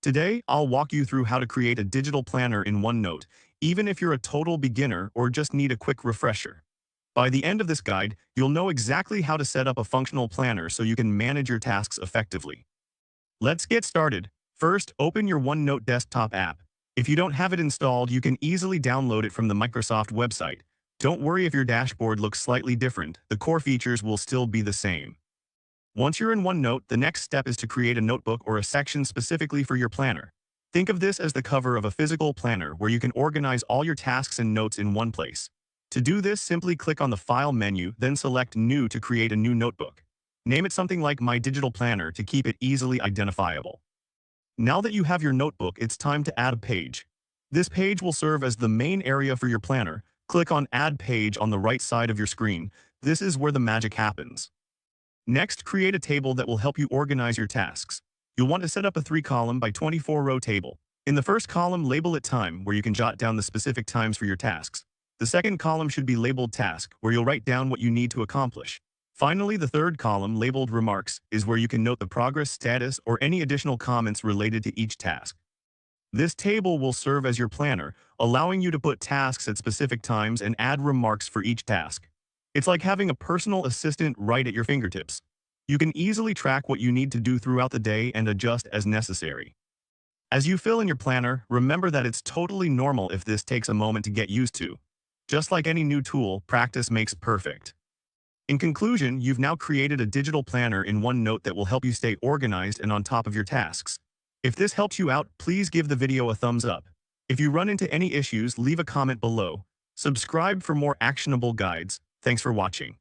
Today, I'll walk you through how to create a digital planner in OneNote, even if you're a total beginner or just need a quick refresher. By the end of this guide, you'll know exactly how to set up a functional planner so you can manage your tasks effectively. Let's get started. First, open your OneNote desktop app. If you don't have it installed, you can easily download it from the Microsoft website. Don't worry if your dashboard looks slightly different, the core features will still be the same. Once you're in OneNote, the next step is to create a notebook or a section specifically for your planner. Think of this as the cover of a physical planner where you can organize all your tasks and notes in one place. To do this, simply click on the File menu, then select New to create a new notebook. Name it something like My Digital Planner to keep it easily identifiable. Now that you have your notebook, it's time to add a page. This page will serve as the main area for your planner. Click on Add Page on the right side of your screen. This is where the magic happens. Next, create a table that will help you organize your tasks. You'll want to set up a 3-column by 24-row table. In the first column, label it Time, where you can jot down the specific times for your tasks. The second column should be labeled Task, where you'll write down what you need to accomplish. Finally, the third column, labeled Remarks, is where you can note the progress status or any additional comments related to each task. This table will serve as your planner, allowing you to put tasks at specific times and add remarks for each task. It's like having a personal assistant right at your fingertips. You can easily track what you need to do throughout the day and adjust as necessary. As you fill in your planner, remember that it's totally normal if this takes a moment to get used to. Just like any new tool, practice makes perfect. In conclusion, you've now created a digital planner in OneNote that will help you stay organized and on top of your tasks. If this helps you out, please give the video a thumbs up. If you run into any issues, leave a comment below. Subscribe for more actionable guides. Thanks for watching.